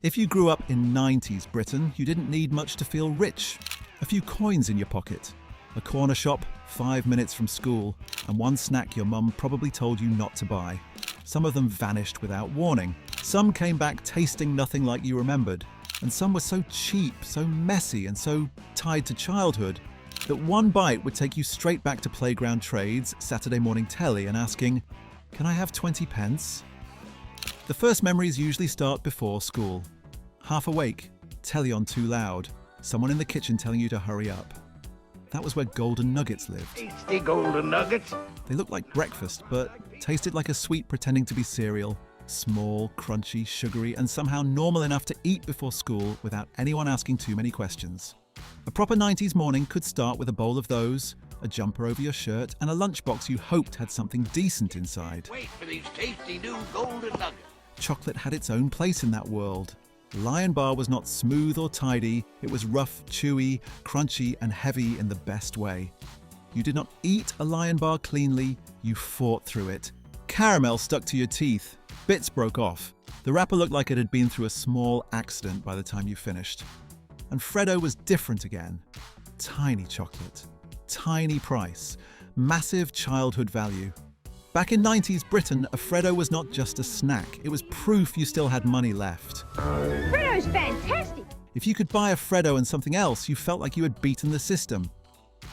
If you grew up in 90s Britain, you didn't need much to feel rich. A few coins in your pocket, a corner shop 5 minutes from school, and one snack your mum probably told you not to buy. Some of them vanished without warning. Some came back tasting nothing like you remembered. And some were so cheap, so messy, and so tied to childhood that one bite would take you straight back to playground trades, Saturday morning telly, and asking, "Can I have 20 pence?" The first memories usually start before school. Half awake, telly on too loud, someone in the kitchen telling you to hurry up. That was where golden nuggets lived. Tasty golden nuggets. They looked like breakfast, but tasted like a sweet pretending to be cereal. Small, crunchy, sugary, and somehow normal enough to eat before school without anyone asking too many questions. A proper 90s morning could start with a bowl of those, a jumper over your shirt, and a lunchbox you hoped had something decent inside. Wait for these tasty new golden nuggets. Chocolate had its own place in that world. Lion Bar was not smooth or tidy, it was rough, chewy, crunchy, and heavy in the best way. You did not eat a Lion Bar cleanly, you fought through it. Caramel stuck to your teeth, bits broke off. The wrapper looked like it had been through a small accident by the time you finished. And Freddo was different again. Tiny chocolate, tiny price, massive childhood value. Back in 90s Britain, a Freddo was not just a snack, it was proof you still had money left. Freddo's fantastic! If you could buy a Freddo and something else, you felt like you had beaten the system.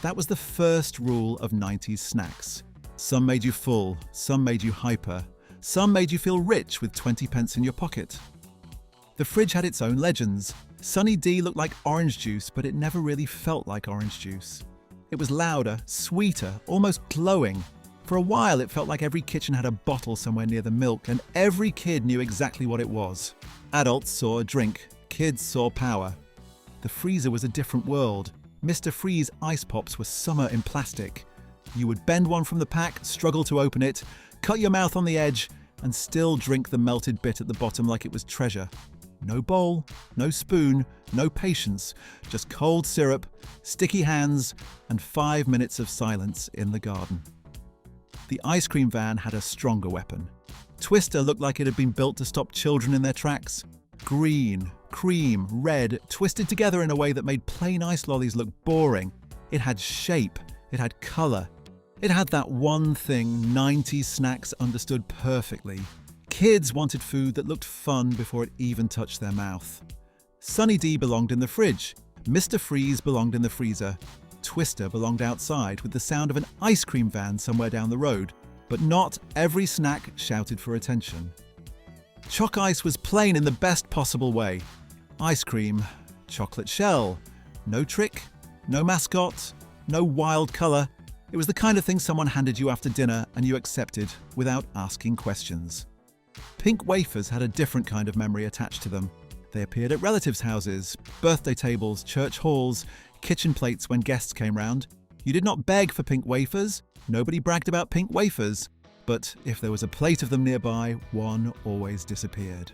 That was the first rule of 90s snacks. Some made you full, some made you hyper, some made you feel rich with 20 pence in your pocket. The fridge had its own legends. Sunny D looked like orange juice, but it never really felt like orange juice. It was louder, sweeter, almost glowing. For a while, it felt like every kitchen had a bottle somewhere near the milk, and every kid knew exactly what it was. Adults saw a drink, kids saw power. The freezer was a different world. Mr. Freeze ice pops were summer in plastic. You would bend one from the pack, struggle to open it, cut your mouth on the edge, and still drink the melted bit at the bottom like it was treasure. No bowl, no spoon, no patience, just cold syrup, sticky hands, and 5 minutes of silence in the garden. The ice cream van had a stronger weapon. Twister looked like it had been built to stop children in their tracks. Green, cream, red, twisted together in a way that made plain ice lollies look boring. It had shape, it had colour. It had that one thing 90s snacks understood perfectly. Kids wanted food that looked fun before it even touched their mouth. Sunny D belonged in the fridge. Mr. Freeze belonged in the freezer. Twister belonged outside with the sound of an ice cream van somewhere down the road. But not every snack shouted for attention. Choc Ice was plain in the best possible way. Ice cream, chocolate shell, no trick, no mascot, no wild colour. It was the kind of thing someone handed you after dinner and you accepted without asking questions. Pink wafers had a different kind of memory attached to them. They appeared at relatives' houses, birthday tables, church halls, kitchen plates when guests came round. You did not beg for pink wafers, nobody bragged about pink wafers, but if there was a plate of them nearby, one always disappeared.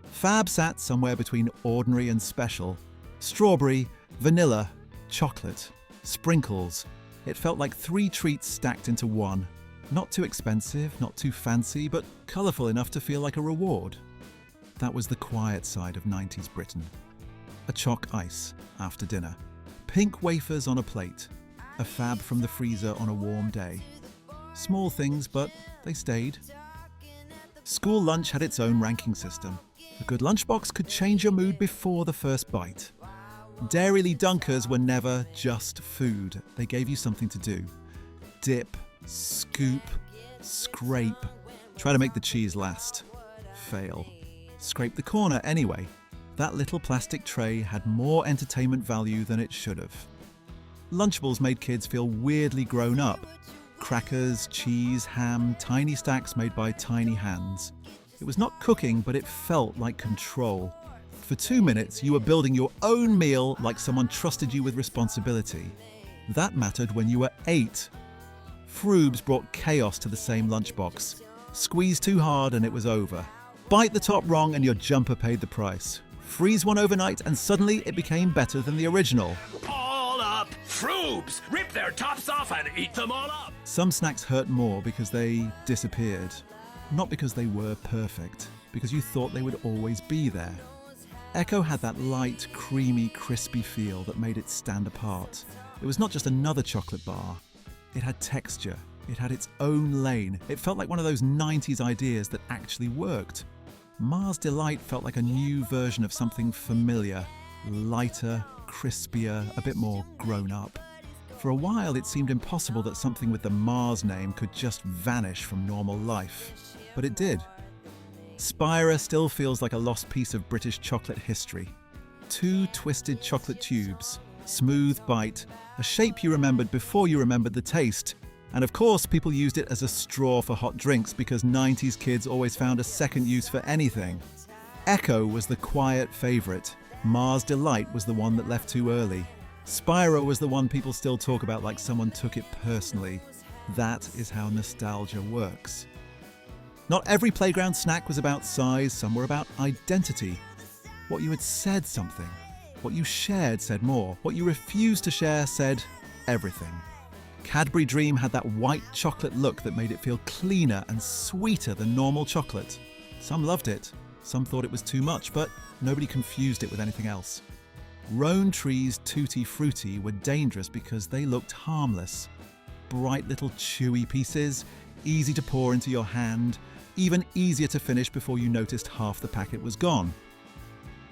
Fab sat somewhere between ordinary and special. Strawberry, vanilla, chocolate, sprinkles. It felt like 3 treats stacked into one. Not too expensive, not too fancy, but colourful enough to feel like a reward. That was the quiet side of 90s Britain. A choc ice after dinner. Pink wafers on a plate. A fab from the freezer on a warm day. Small things, but they stayed. School lunch had its own ranking system. A good lunchbox could change your mood before the first bite. Dairylea Dunkers were never just food. They gave you something to do. Dip, scoop, scrape. Try to make the cheese last. Fail. Scrape the corner anyway. That little plastic tray had more entertainment value than it should have. Lunchables made kids feel weirdly grown up. Crackers, cheese, ham, tiny stacks made by tiny hands. It was not cooking, but it felt like control. For 2 minutes, you were building your own meal like someone trusted you with responsibility. That mattered when you were 8. Frubes brought chaos to the same lunchbox. Squeeze too hard and it was over. Bite the top wrong and your jumper paid the price. Freeze one overnight and suddenly it became better than the original. All up, Frubes! Rip their tops off and eat them all up! Some snacks hurt more because they disappeared. Not because they were perfect, because you thought they would always be there. Echo had that light, creamy, crispy feel that made it stand apart. It was not just another chocolate bar. It had texture. It had its own lane. It felt like one of those 90s ideas that actually worked. Mars Delight felt like a new version of something familiar, lighter, crispier, a bit more grown up. For a while, it seemed impossible that something with the Mars name could just vanish from normal life. But it did. Spira still feels like a lost piece of British chocolate history. 2 twisted chocolate tubes, smooth bite, a shape you remembered before you remembered the taste. And of course, people used it as a straw for hot drinks because 90s kids always found a second use for anything. Echo was the quiet favourite. Mars Delight was the one that left too early. Spira was the one people still talk about like someone took it personally. That is how nostalgia works. Not every playground snack was about size, some were about identity. What you had said something. What you shared said more. What you refused to share said everything. Cadbury Dream had that white chocolate look that made it feel cleaner and sweeter than normal chocolate. Some loved it, some thought it was too much, but nobody confused it with anything else. Rowntrees Tooty Frootie were dangerous because they looked harmless. Bright little chewy pieces, easy to pour into your hand, even easier to finish before you noticed half the packet was gone.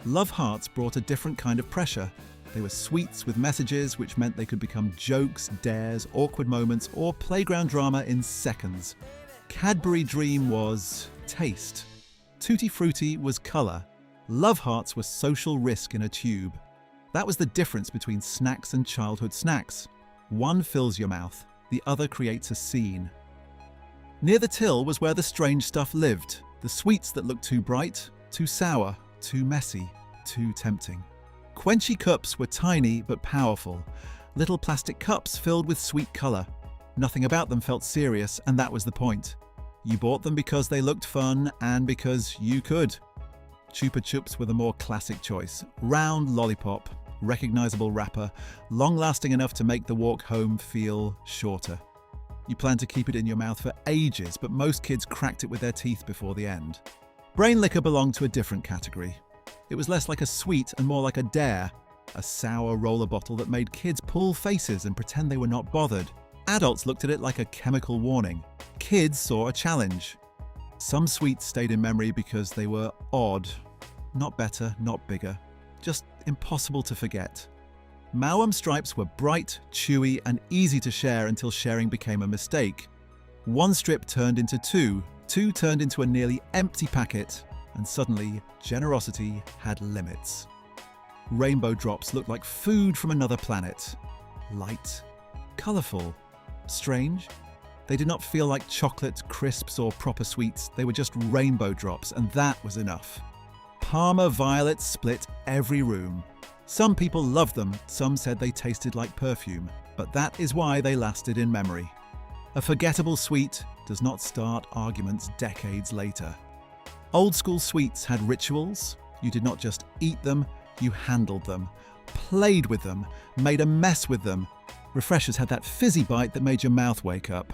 Love Hearts brought a different kind of pressure. They were sweets with messages, which meant they could become jokes, dares, awkward moments, or playground drama in seconds. Cadbury Dream was taste. Tutti Frutti was colour. Love Hearts were social risk in a tube. That was the difference between snacks and childhood snacks. One fills your mouth, the other creates a scene. Near the till was where the strange stuff lived. The sweets that looked too bright, too sour, too messy, too tempting. Quenchy cups were tiny but powerful. Little plastic cups filled with sweet colour. Nothing about them felt serious, and that was the point. You bought them because they looked fun and because you could. Chupa Chups were the more classic choice. Round lollipop, recognisable wrapper, long-lasting enough to make the walk home feel shorter. You planned to keep it in your mouth for ages, but most kids cracked it with their teeth before the end. Brain Licker belonged to a different category. It was less like a sweet and more like a dare, a sour roller bottle that made kids pull faces and pretend they were not bothered. Adults looked at it like a chemical warning. Kids saw a challenge. Some sweets stayed in memory because they were odd. Not better, not bigger. Just impossible to forget. Mauam stripes were bright, chewy, and easy to share until sharing became a mistake. One strip turned into two turned into a nearly empty packet, and suddenly, generosity had limits. Rainbow drops looked like food from another planet. Light, colourful, strange. They did not feel like chocolate, crisps, or proper sweets. They were just rainbow drops, and that was enough. Parma violets split every room. Some people loved them, some said they tasted like perfume, but that is why they lasted in memory. A forgettable sweet does not start arguments decades later. Old school sweets had rituals. You did not just eat them, you handled them, played with them, made a mess with them. Refreshers had that fizzy bite that made your mouth wake up.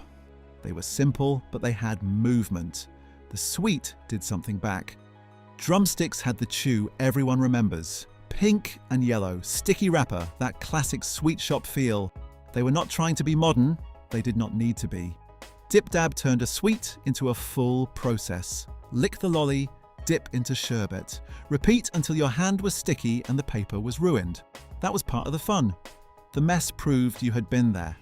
They were simple, but they had movement. The sweet did something back. Drumsticks had the chew everyone remembers. Pink and yellow, sticky wrapper, that classic sweet shop feel. They were not trying to be modern, they did not need to be. Dip Dab turned a sweet into a full process. Lick the lolly, dip into sherbet. Repeat until your hand was sticky and the paper was ruined. That was part of the fun. The mess proved you had been there.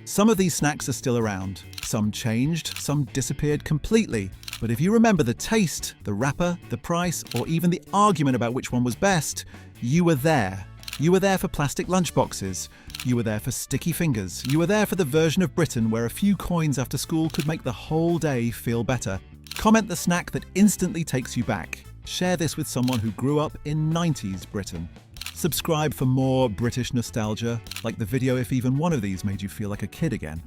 Some of these snacks are still around. Some changed, some disappeared completely. But if you remember the taste, the wrapper, the price, or even the argument about which one was best, you were there. You were there for plastic lunchboxes. You were there for sticky fingers. You were there for the version of Britain where a few coins after school could make the whole day feel better. Comment the snack that instantly takes you back. Share this with someone who grew up in 90s Britain. Subscribe for more British nostalgia, like the video if even one of these made you feel like a kid again.